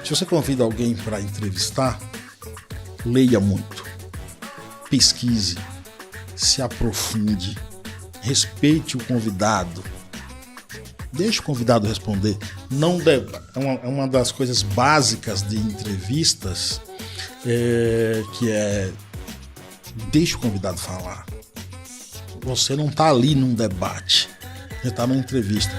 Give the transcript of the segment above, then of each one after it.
Se você convida alguém para entrevistar, leia muito, pesquise, se aprofunde, respeite o convidado, deixe o convidado responder. Não deve, é uma das coisas básicas de entrevistas, que é deixe o convidado falar. Você não está ali num debate, você está numa entrevista.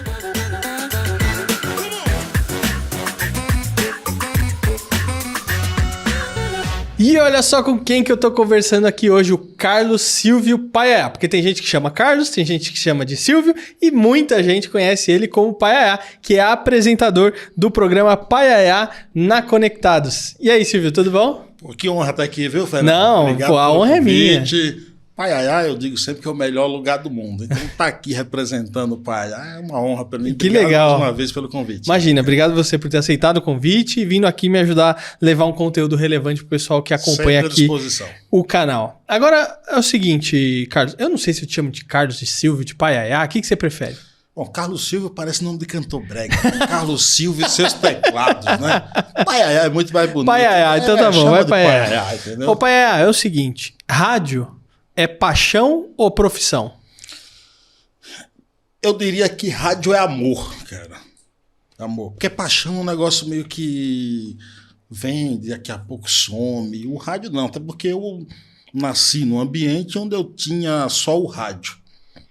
E olha só com quem que eu tô conversando aqui hoje, o Carlos Silvio Paiaiá. Porque tem gente que chama Carlos, tem gente que chama de Silvio e muita gente conhece ele como Paiaiá, que é apresentador do programa Paiaiá na Conectados. E aí, Silvio, tudo bom? Pô, que honra estar aqui, viu, Fernando? Não, obrigado, pô, a honra é minha. Paiaiá, eu digo sempre que é o melhor lugar do mundo. Então, estar aqui representando o Paiaiá é uma honra para mim. Que legal. Mais uma vez pelo convite. Imagina, obrigado você por ter aceitado o convite e vindo aqui me ajudar a levar um conteúdo relevante pro pessoal que acompanha aqui o canal. Agora, é o seguinte, Carlos, eu não sei se eu te chamo de Carlos, de Silvio, de Paiaiá, o que você prefere? Bom, Carlos Silvio parece nome de cantor brega. Carlos Silvio e seus teclados, né? Paiaiá é muito mais bonito. Paiaiá, então tá bom, vai Paiaiá, entendeu? Ô, Paiaiá, é o seguinte, rádio é paixão ou profissão? Eu diria que rádio é amor, cara. Amor. Porque paixão é um negócio meio que vem, daqui a pouco some. O rádio não, até porque eu nasci num ambiente onde eu tinha só o rádio,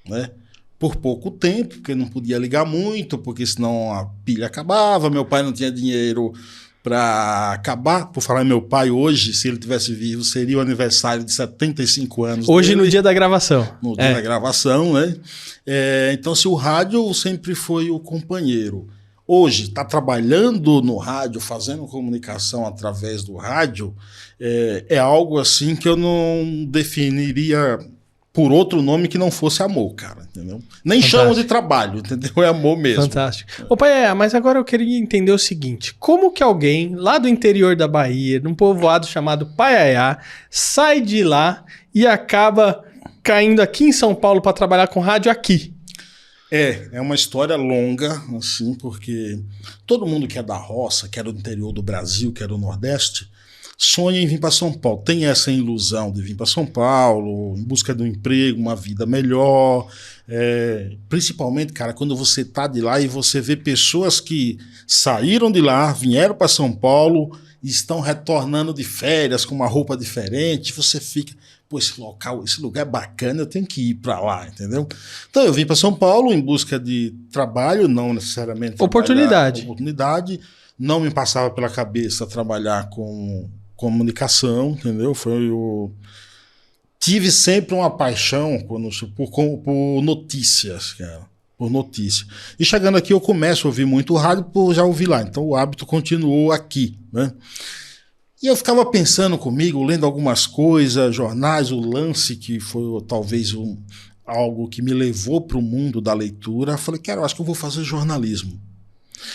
né? Por pouco tempo, porque não podia ligar muito, porque senão a pilha acabava, meu pai não tinha dinheiro para acabar. Por falar em meu pai, hoje, se ele tivesse vivo, seria o aniversário de 75 anos hoje dele, no dia da gravação. No dia da gravação, né? Então, se o rádio sempre foi o companheiro. Hoje, está trabalhando no rádio, fazendo comunicação através do rádio, é algo assim que eu não definiria por outro nome que não fosse amor, cara, entendeu? Nem chamo de trabalho, entendeu? É amor mesmo. Fantástico. Ô, Paiaiá, mas agora eu queria entender o seguinte, como que alguém lá do interior da Bahia, num povoado chamado Paiaiá, sai de lá e acaba caindo aqui em São Paulo para trabalhar com rádio aqui? É uma história longa, assim, porque todo mundo que é da roça, que é do interior do Brasil, que é do Nordeste, sonha em vir para São Paulo, tem essa ilusão de vir para São Paulo, em busca de um emprego, uma vida melhor, principalmente, cara, quando você tá de lá e você vê pessoas que saíram de lá, vieram para São Paulo e estão retornando de férias com uma roupa diferente, você fica, pô, esse lugar é bacana, eu tenho que ir para lá, entendeu? Então eu vim para São Paulo em busca de trabalho, não necessariamente oportunidade, não me passava pela cabeça trabalhar com comunicação, entendeu? Tive sempre uma paixão por notícias, cara, por notícia. E chegando aqui eu começo a ouvir muito rádio por já ouvir lá, então o hábito continuou aqui, né? E eu ficava pensando comigo, lendo algumas coisas, jornais, o Lance, que foi talvez algo que me levou para o mundo da leitura. Falei, cara, eu acho que eu vou fazer jornalismo.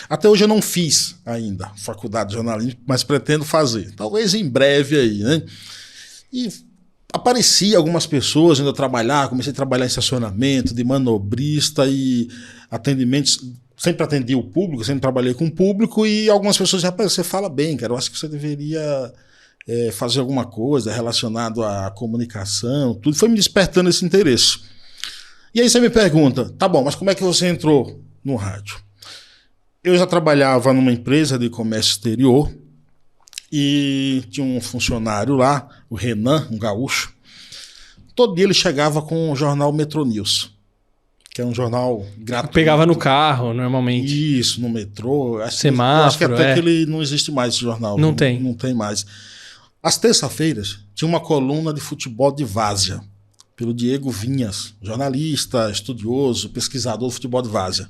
Até hoje eu não fiz ainda faculdade de jornalismo, mas pretendo fazer. Talvez em breve aí, né? E aparecia algumas pessoas onde eu trabalhava, comecei a trabalhar em estacionamento, de manobrista e atendimentos. Sempre atendi o público, sempre trabalhei com o público e algumas pessoas já você fala bem, cara, eu acho que você deveria fazer alguma coisa relacionado à comunicação, tudo. Foi me despertando esse interesse. E aí você me pergunta, tá bom, mas como é que você entrou no rádio? Eu já trabalhava numa empresa de comércio exterior e tinha um funcionário lá, o Renan, um gaúcho. Todo dia ele chegava com o jornal Metro News, que é um jornal gratuito. Pegava no carro, normalmente. Isso, no metrô. Semáforo, acho que até que ele não existe mais esse jornal. Não tem. Não tem mais. Às terças-feiras tinha uma coluna de futebol de várzea, pelo Diego Vinhas, jornalista, estudioso, pesquisador do futebol de várzea.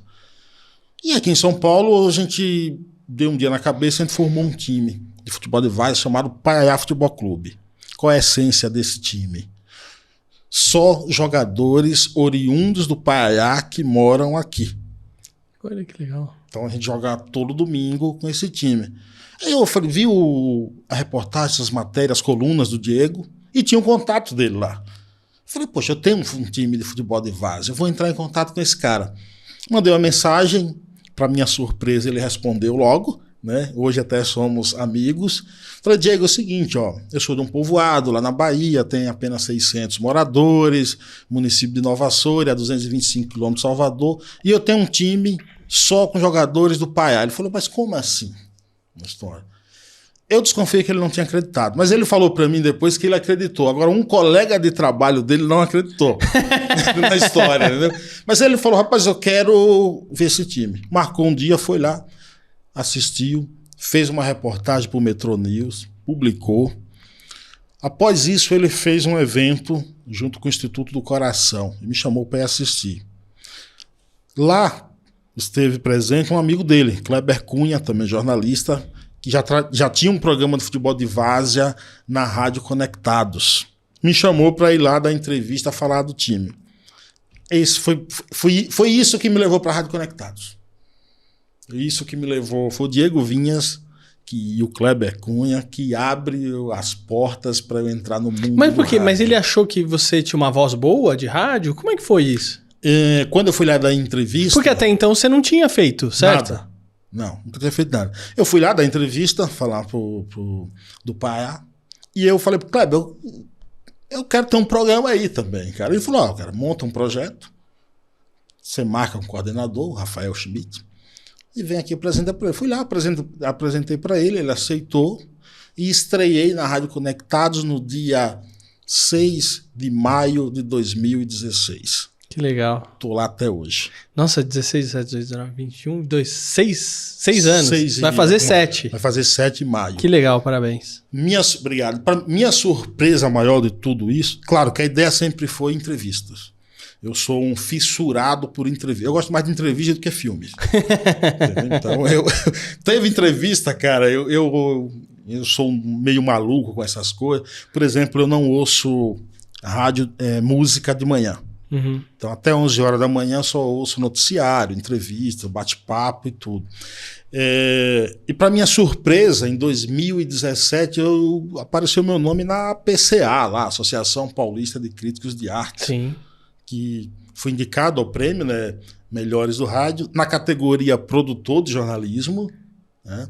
E aqui em São Paulo, a gente deu um dia na cabeça, a gente formou um time de futebol de várzea chamado Paiaiá Futebol Clube. Qual é a essência desse time? Só jogadores oriundos do Paiaiá que moram aqui. Olha que legal. Então a gente joga todo domingo com esse time. Aí eu falei, vi a reportagem, essas matérias, as colunas do Diego, e tinha um contato dele lá. Falei, poxa, eu tenho um time de futebol de várzea, eu vou entrar em contato com esse cara. Mandei uma mensagem, para minha surpresa ele respondeu logo, né? Hoje até somos amigos. Falei, Diego, é o seguinte, ó, eu sou de um povoado lá na Bahia, tem apenas 600 moradores, município de Nova Açores, a 225 quilômetros de Salvador, e eu tenho um time só com jogadores do Paiá. Ele falou, mas como assim? Uma história. Eu desconfiei que ele não tinha acreditado, mas ele falou para mim depois que ele acreditou. Agora, um colega de trabalho dele não acreditou na história, entendeu? Mas ele falou, rapaz, eu quero ver esse time. Marcou um dia, foi lá, assistiu, fez uma reportagem para o Metro News, publicou. Após isso, ele fez um evento junto com o Instituto do Coração e me chamou para ir assistir. Lá esteve presente um amigo dele, Kleber Cunha, também jornalista, que já tinha um programa de futebol de várzea na Rádio Conectados. Me chamou para ir lá dar entrevista, falar do time. Esse foi isso que me levou para a Rádio Conectados. Isso que me levou. Foi o Diego Vinhas e o Kleber Cunha que abre as portas para eu entrar no mundo. Mas por quê? Mas ele achou que você tinha uma voz boa de rádio? Como é que foi isso? Quando eu fui lá dar entrevista... Porque até então você não tinha feito, certo? Nada. Não, nunca tinha feito nada. Eu fui lá dar entrevista, falar do Paiá, e eu falei pro Kleber, eu quero ter um programa aí também, cara. Ele falou, cara, monta um projeto, você marca um coordenador, o Rafael Schmidt, e vem aqui apresentar para ele. Fui lá, apresentei para ele, ele aceitou, e estreiei na Rádio Conectados no dia 6 de maio de 2016. Que legal. Tô lá até hoje. Nossa, 16, 17, 18, 19, 21, 2, 6 anos. Vai fazer 7. Vai fazer 7 de maio. Que legal, parabéns. Obrigado. Minha surpresa maior de tudo isso, claro que a ideia sempre foi entrevistas. Eu sou um fissurado por entrevista. Eu gosto mais de entrevista do que filmes. Então, teve entrevista, cara, eu sou meio maluco com essas coisas. Por exemplo, eu não ouço rádio, música de manhã. Uhum. Então, até 11 horas da manhã, eu só ouço noticiário, entrevista, bate-papo e tudo. E para minha surpresa, em 2017, apareceu meu nome na PCA, lá, Associação Paulista de Críticos de Arte. Sim. Que foi indicado ao prêmio, né, Melhores do Rádio, na categoria Produtor de Jornalismo. Né?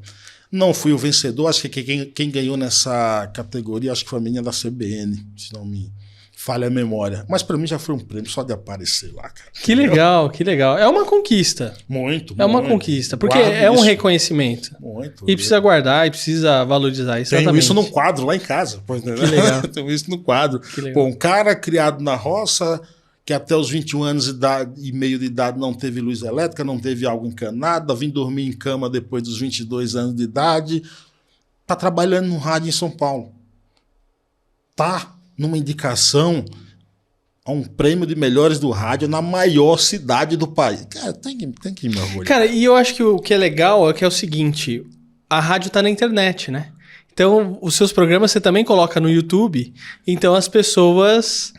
Não fui o vencedor, acho que quem ganhou nessa categoria, acho que foi a menina da CBN, se não me falha a memória. Mas para mim já foi um prêmio só de aparecer lá, cara. Que legal, que legal. É uma conquista. Muito. É uma conquista, porque é um reconhecimento. Muito. E precisa guardar, e precisa valorizar isso. Tenho isso num quadro lá em casa. Pois, né? Que legal. Tenho isso no quadro. Pô, um cara criado na roça, que até os 21 anos e meio de idade não teve luz elétrica, não teve água encanada, vim dormir em cama depois dos 22 anos de idade, tá trabalhando no rádio em São Paulo. Tá numa indicação a um prêmio de melhores do rádio na maior cidade do país. Cara, tem que me orgulhar. Cara, e eu acho que o que é legal é que é o seguinte, a rádio tá na internet, né? Então, os seus programas você também coloca no YouTube, então as pessoas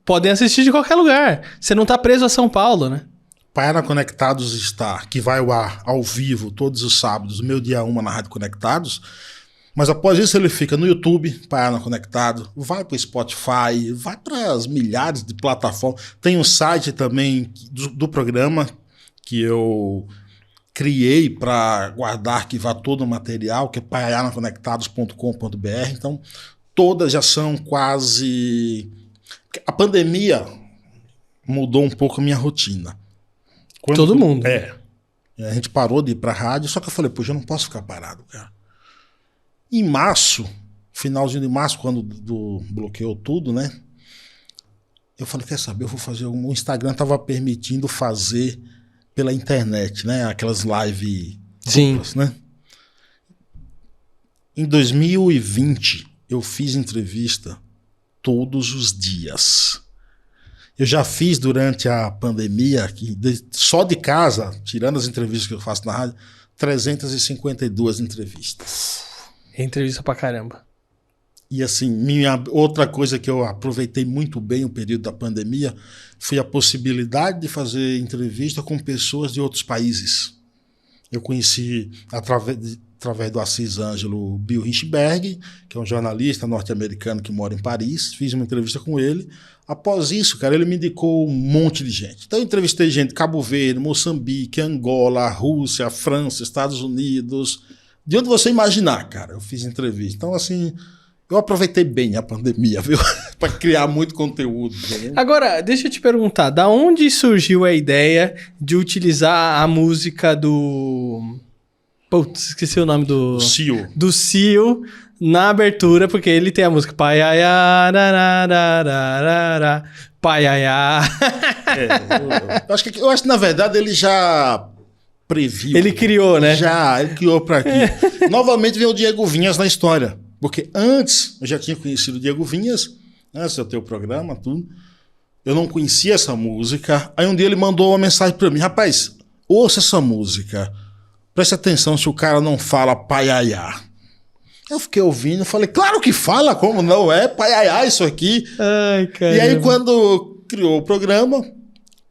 podem assistir de qualquer lugar. Você não tá preso a São Paulo, né? Paiá Conectados está, que vai ao vivo todos os sábados, meu dia 1 na Rádio Conectados. Mas após isso ele fica no YouTube, Paiá Conectado, vai para o Spotify, vai para as milhares de plataformas. Tem um site também do programa que eu criei para guardar, arquivar todo o material, que é paianaconectados.com.br. Então, todas já são quase... A pandemia mudou um pouco a minha rotina. Todo mundo. A gente parou de ir para a rádio, só que eu falei, poxa, eu não posso ficar parado, cara. Em março, finalzinho de março, quando bloqueou tudo, né? Eu falei, quer saber, eu vou fazer o Instagram estava permitindo fazer pela internet, né? Aquelas live duplas, né? Em 2020, eu fiz entrevista todos os dias. Eu já fiz durante a pandemia, só de casa, tirando as entrevistas que eu faço na rádio, 352 entrevistas. Entrevista pra caramba. E assim, outra coisa que eu aproveitei muito bem o período da pandemia foi a possibilidade de fazer entrevista com pessoas de outros países. Eu conheci, através do Assis Ângelo Bill Richberg, que é um jornalista norte-americano que mora em Paris. Fiz uma entrevista com ele. Após isso, cara, ele me indicou um monte de gente. Então eu entrevistei gente de Cabo Verde, Moçambique, Angola, Rússia, França, Estados Unidos. De onde você imaginar, cara, eu fiz entrevista. Então, assim, eu aproveitei bem a pandemia, viu? Para criar muito conteúdo. Entendeu? Agora, deixa eu te perguntar, da onde surgiu a ideia de utilizar a música do... Putz, esqueci o nome do... Cio. Do Cio na abertura, porque ele tem a música Paiaiá, Paiaiá. Eu acho que, na verdade, ele já previu. Ele criou, né? Ele criou para aqui. Novamente veio o Diego Vinhas na história. Porque antes, eu já tinha conhecido o Diego Vinhas, antes de eu ter o programa, tudo. Eu não conhecia essa música. Aí um dia ele mandou uma mensagem para mim. Rapaz, ouça essa música. Preste atenção se o cara não fala paiaiá. Eu fiquei ouvindo, falei, claro que fala, como não é? Paiaiá isso aqui. Ai, caramba. E aí quando criou o programa,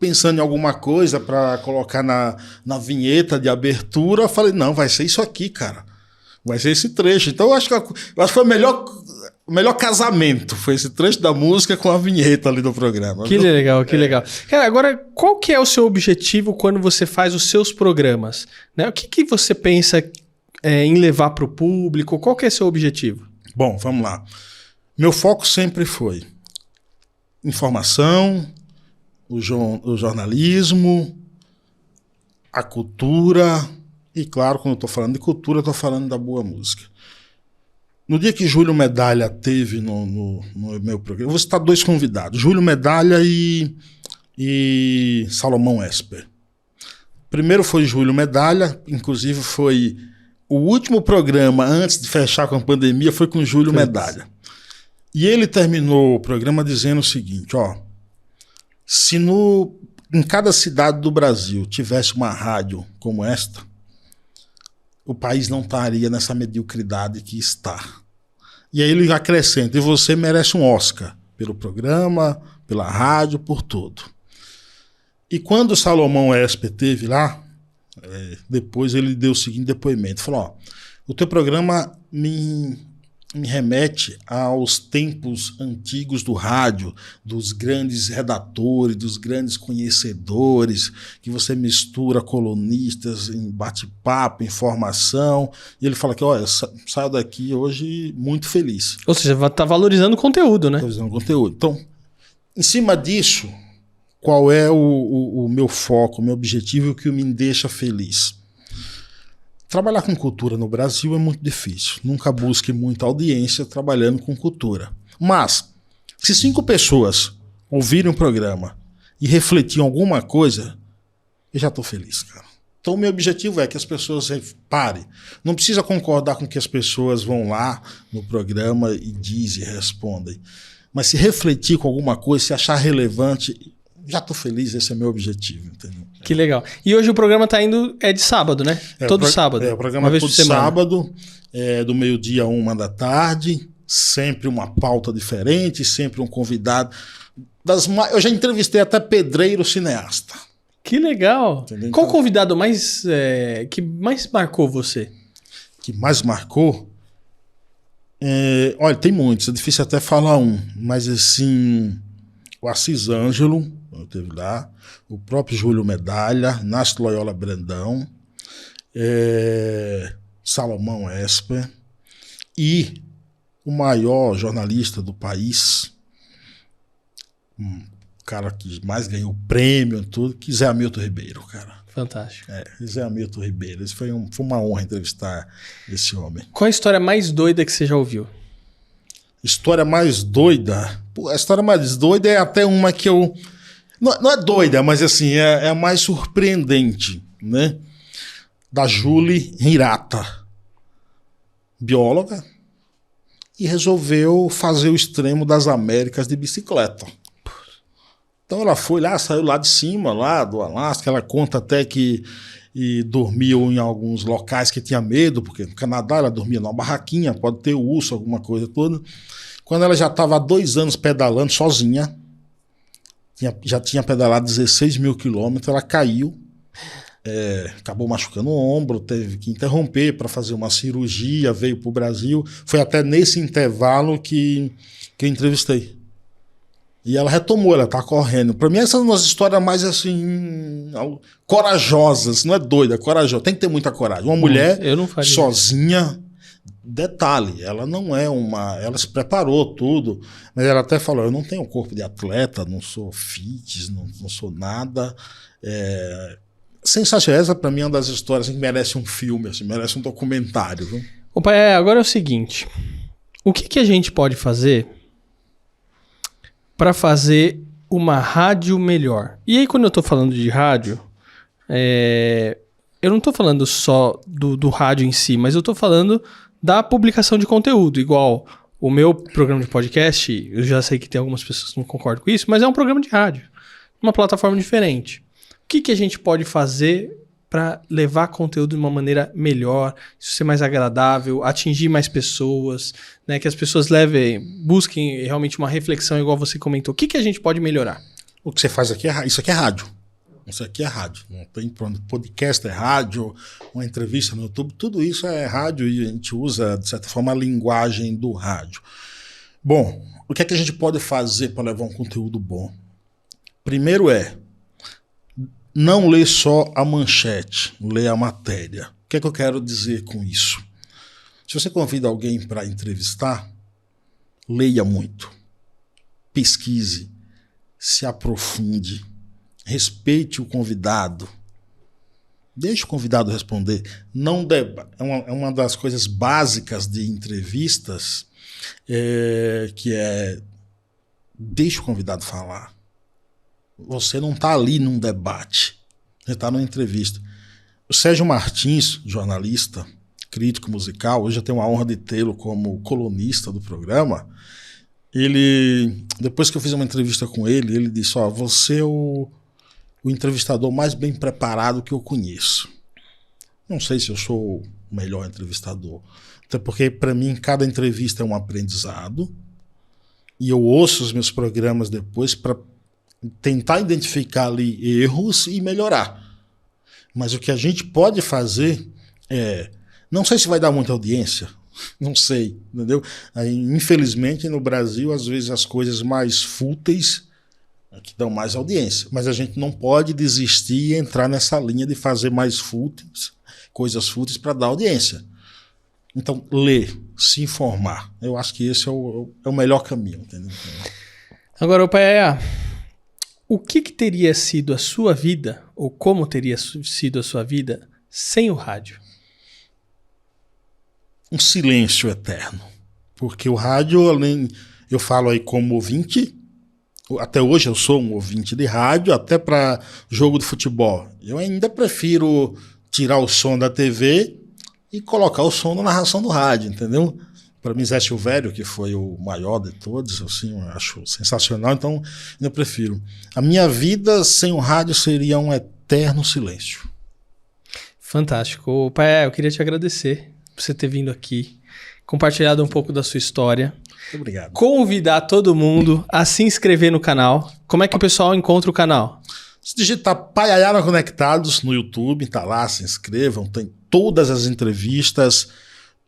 pensando em alguma coisa para colocar na vinheta de abertura, eu falei, não, vai ser isso aqui, cara. Vai ser esse trecho. Então eu acho que foi o melhor casamento. Foi esse trecho da música com a vinheta ali do programa. Que legal, que legal. Cara, agora, qual que é o seu objetivo quando você faz os seus programas? Né? O que você pensa em levar para o público? Qual que é o seu objetivo? Bom, vamos lá. Meu foco sempre foi informação, o jornalismo, a cultura... E claro, quando eu estou falando de cultura, eu estou falando da boa música. No dia que Júlio Medalha teve no meu programa, eu vou citar 2 convidados, Júlio Medalha e Salomão Esper. Primeiro foi Júlio Medalha, inclusive foi o último programa antes de fechar com a pandemia, foi com Júlio Medalha. E ele terminou o programa dizendo o seguinte, ó, se em cada cidade do Brasil tivesse uma rádio como esta, o país não estaria nessa mediocridade que está. E aí ele acrescenta, e você merece um Oscar pelo programa, pela rádio, por tudo. E quando o Salomão Esper teve lá, depois ele deu o seguinte depoimento, falou, ó, o teu programa me remete aos tempos antigos do rádio, dos grandes redatores, dos grandes conhecedores, que você mistura colunistas em bate-papo, informação. E ele fala que, olha, saio daqui hoje muito feliz. Ou seja, está valorizando o conteúdo, né? Valorizando o conteúdo. Então, em cima disso, qual é o meu foco, o meu objetivo e o que me deixa feliz? Trabalhar com cultura no Brasil é muito difícil. Nunca busque muita audiência trabalhando com cultura. Mas, se 5 pessoas ouvirem o programa e refletirem alguma coisa, eu já estou feliz, cara. Então, o meu objetivo é que as pessoas parem. Não precisa concordar com que as pessoas vão lá no programa e dizem e respondem. Mas se refletir com alguma coisa, se achar relevante, já estou feliz, esse é meu objetivo, entendeu? Que legal. E hoje o programa tá indo, é de sábado, né? Todo sábado. O programa é todo sábado, do meio-dia a 1 da tarde, sempre uma pauta diferente, sempre um convidado. Eu já entrevistei até pedreiro cineasta. Que legal. Entendeu? Qual convidado que mais marcou você? Que mais marcou? Olha, tem muitos, é difícil até falar um, mas assim, o Assis Ângelo, eu teve lá, o próprio Júlio Medalha, Inácio Loyola Brandão, Salomão Esper e o maior jornalista do país, um cara que mais ganhou prêmio e tudo, que Zé Hamilton Ribeiro, cara. Fantástico. Zé Hamilton Ribeiro. Foi uma honra entrevistar esse homem. Qual a história mais doida que você já ouviu? História mais doida? Pô, a história mais doida é até uma que eu... Não é doida, mas assim, é a mais surpreendente, né? Da Julie Hirata, bióloga, e resolveu fazer o extremo das Américas de bicicleta. Então ela foi lá, saiu lá de cima, lá do Alasca, ela conta até que dormiu em alguns locais que tinha medo, porque no Canadá ela dormia numa barraquinha, pode ter urso, alguma coisa toda. Quando ela já estava há 2 anos pedalando sozinha, já tinha pedalado 16 mil quilômetros, ela caiu acabou machucando o ombro, teve que interromper para fazer uma cirurgia, veio para o Brasil. Foi até nesse intervalo que eu entrevistei. E ela retomou, ela tá correndo. Para mim, essas são umas histórias mais assim, corajosas, não é doida, é corajosa. Tem que ter muita coragem. Uma mulher sozinha, detalhe, ela não é ela se preparou tudo, mas ela até falou, eu não tenho corpo de atleta, não sou fitness, não sou nada. Sensacional. Essa para mim é uma das histórias que merece um filme, assim, merece um documentário. Viu? Opa, agora é o seguinte, o que a gente pode fazer para fazer uma rádio melhor? E aí quando eu tô falando de rádio, eu não tô falando só do rádio em si, mas eu tô falando da publicação de conteúdo, igual o meu programa de podcast, eu já sei que tem algumas pessoas que não concordam com isso, mas é um programa de rádio, uma plataforma diferente. O que a gente pode fazer para levar conteúdo de uma maneira melhor, ser mais agradável, atingir mais pessoas, né? Que as pessoas busquem realmente uma reflexão, igual você comentou. O que a gente pode melhorar? O que você faz aqui isso aqui é rádio. Isso aqui é rádio. Não tem podcast, é rádio, uma entrevista no YouTube, tudo isso é rádio e a gente usa, de certa forma, a linguagem do rádio. Bom, o que a gente pode fazer para levar um conteúdo bom? Primeiro não lê só a manchete, lê a matéria. O que eu quero dizer com isso? Se você convida alguém para entrevistar, leia muito, pesquise, se aprofunde, respeite o convidado, deixe o convidado responder. Não é uma das coisas básicas de entrevistas, que deixe o convidado falar. Você não está ali num debate, você está numa entrevista. O Sérgio Martins, jornalista, crítico musical, hoje eu tenho a honra de tê-lo como colunista do programa. Ele, depois que eu fiz uma entrevista com ele, ele disse, você é o entrevistador mais bem preparado que eu conheço. Não sei se eu sou o melhor entrevistador, até porque para mim cada entrevista é um aprendizado e eu ouço os meus programas depois para tentar identificar ali erros e melhorar. Mas o que a gente pode fazer não sei se vai dar muita audiência, não sei, entendeu? Aí, infelizmente no Brasil às vezes as coisas mais fúteis que dão mais audiência, mas a gente não pode desistir e entrar nessa linha de fazer mais coisas fúteis para dar audiência. Então, ler, se informar, eu acho que esse é o melhor caminho, entendeu? Agora, Paiaiá, o que teria sido a sua vida, ou como teria sido a sua vida, sem o rádio? Um silêncio eterno. Porque o rádio, eu falo aí como ouvinte, até hoje eu sou um ouvinte de rádio, até para jogo de futebol. Eu ainda prefiro tirar o som da TV e colocar o som da narração do rádio, entendeu? Para mim, Zé Silvério, que foi o maior de todos, assim, eu acho sensacional, então eu prefiro. A minha vida sem o rádio seria um eterno silêncio. Fantástico. Pai, eu queria te agradecer por você ter vindo aqui, compartilhado um pouco da sua história. Muito obrigado. Convidar todo mundo a se inscrever no canal. Como é que o pessoal encontra o canal? Se digitar Paiaiá na Conectados no YouTube, tá lá, se inscrevam, tem todas as entrevistas,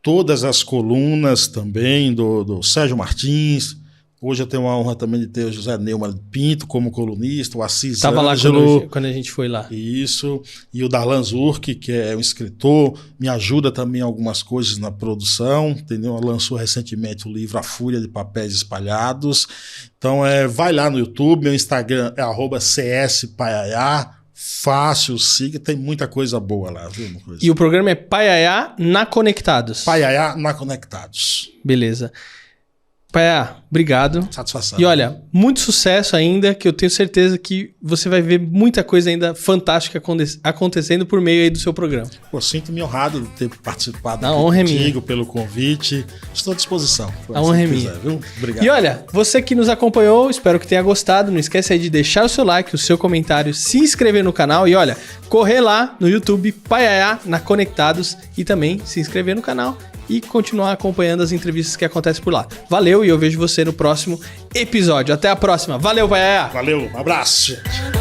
todas as colunas também do Sérgio Martins. Hoje eu tenho a honra também de ter o José Neumann Pinto como colunista, o Assis Estava lá quando a gente foi lá. Isso, e o Darlan Zurk, que é um escritor, me ajuda também em algumas coisas na produção, entendeu? Lançou recentemente o livro A Fúria de Papéis Espalhados. Então vai lá no YouTube, meu Instagram é @cspaiaiá. Fácil, siga, tem muita coisa boa lá, viu? E o programa é Paiaiá na Conectados. Paiaiá na Conectados. Beleza. Paiaiá, obrigado. Satisfação. E olha, muito sucesso ainda, que eu tenho certeza que você vai ver muita coisa ainda fantástica acontecendo por meio aí do seu programa. Eu sinto-me honrado de ter participado A honra contigo, é minha. Pelo convite. Estou à disposição. A honra é minha. Viu? Obrigado. E olha, você que nos acompanhou, espero que tenha gostado. Não esquece aí de deixar o seu like, o seu comentário, se inscrever no canal e olha, correr lá no YouTube, Paiaiá na Conectados e também se inscrever no canal e continuar acompanhando as entrevistas que acontecem por lá. Valeu e eu vejo você no próximo episódio. Até a próxima. Valeu, Paiaiá! Valeu, um abraço, gente.